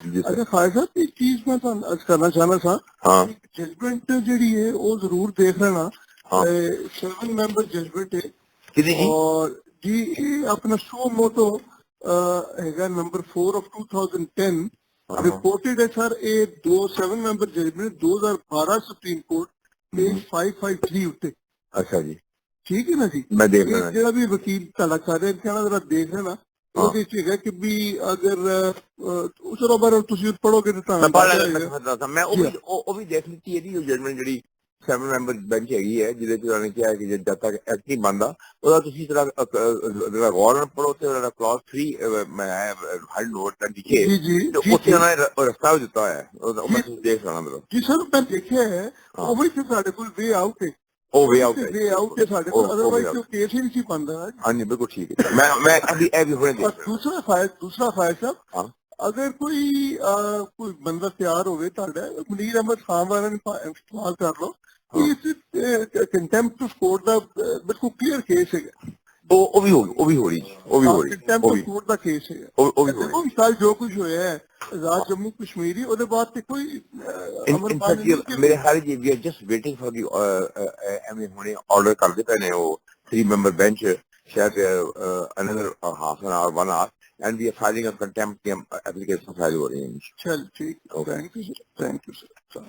اچھا خواجہ صاحب ایک چیز میں کرنا چاہنا تھا، ججمنٹ جہی ہے وہ ضرور دیکھ لینا، 7 ممبر ججمنٹ ہے، اور جی یہ اپنا سو موٹو ہے نمبر 4 آف 2010 رپورٹڈ ہے سر، یہ 7 ممبر ججمنٹ 2012 سپریم کورٹ پیج 553 اتنے. اچھا جی ٹھیک ہے نا جی، میں دیکھ لینا جہاں بھی وکیل تعالیٰ کر رہے ہیں ذرا دیکھ لینا کہ بھی اگر چلو بار تھی پڑھو گے تو میں وہ بھی دیکھ لیتی ہے جی ججمنٹ جی 7 ممبر بینچ ਹੈਗੀ ਹੈ ਜਿਹਦੇ ਚ ਉਹਨਾਂ ਨੇ ਕਿਹਾ ਕਿ ਜਦ ਤੱਕ ਐਕਟ ਨਹੀਂ ਬਣਦਾ ਉਹਦਾ ਤੁਸੀਂ ਜਿਹੜਾ ਗੌਰ ਨਾਲ ਪੜੋ ਤੇ ਉਹਦਾ ਕਲਾਸ 3 ਮੈਂ ਹੈਡ ਨੋਟ ਤੇ ਲਿਖੇ ਤੇ ਉੱਥੇ ਉਹਨਾਂ ਨੇ ਰਸਤਾ ਵੀ ਦਿੱਤਾ ਹੋਇਆ ਹੈ, ਉਹ ਮੈਂ ਤੁਸੀਂ ਦੇਖ ਲੈਣਾ ਮੈਨੂੰ. ਜੀ ਸਰ ਮੈਂ ਦੇਖਿਆ ਹੈ ਉਹ ਵੀ ਸਾਡੇ ਕੋਲ ਵੇ ਆਊਟ ਹੈ, ਉਹ ਵੇ ਆਊਟ ਹੈ ਸਾਡੇ ਕੋਲ, ਅਦਰਵਾਈਜ਼ ਕੋਈ ਕੇਸ ਹੀ ਨਹੀਂ ਸੀ ਬਣਦਾ. ਹਾਂਜੀ ਬਿਲਕੁਲ ਠੀਕ ਹੈ, ਮੈਂ ਅਭੀ ਇਹ ਵੀ ਹੁਣੇ ਦੇਖ. ਦੂਸਰਾ ਫਾਇਲ ਸਾਹਿਬ, ਅਗਰ ਕੋਈ ਬੰਦਾ ਤਿਆਰ ਹੋਵੇ ਤੁਹਾਡਾ ਮੁਨੀਰ ਅਹਿਮਦ ਖਾਨ ਵਾਲਾ ਨੂੰ ਇਸਤੇਮਾਲ ਕਰ ਲਓ, ਕੰਟੈਂਪਟ ਆਫ ਕੋਰਟ ਦਾ ਬਿਲਕੁਲ ਕਲੀਅਰ ਕੇਸ ਹੈਗਾ, ਉਹ ਵੀ ਹੋ ਰਹੀ contempt of court the case ਹੈਗਾ. ਦੇਖੋ ਕੱਲ ਜੋ ਕੁਝ ਹੋਇਆ ਹੈ ਆਜ਼ਾਦ ਜੰਮੂ ਕਸ਼ਮੀਰੀ, ਉਹਦੇ ਬਾਅਦ ਤੇ ਕੋਈ ਮੇਰੇ ਹਾਲ ਜੀ we are just waiting for the ਐਵੇਂ ਹੁਣੇ ਆਰਡਰ ਕਰਦੇ ਪਏ ਨੇ ਉਹ 3 ਮੈਂਬਰ ਬੈਂਚ ਸ਼ਾਇਦ another half an hour 1 hour and we are filing a contempt application file ਹੋ ਰਹੀ ਹੈ. ਚਲ ਠੀਕ, ਥੈਂਕ ਯੂ ਸਰ.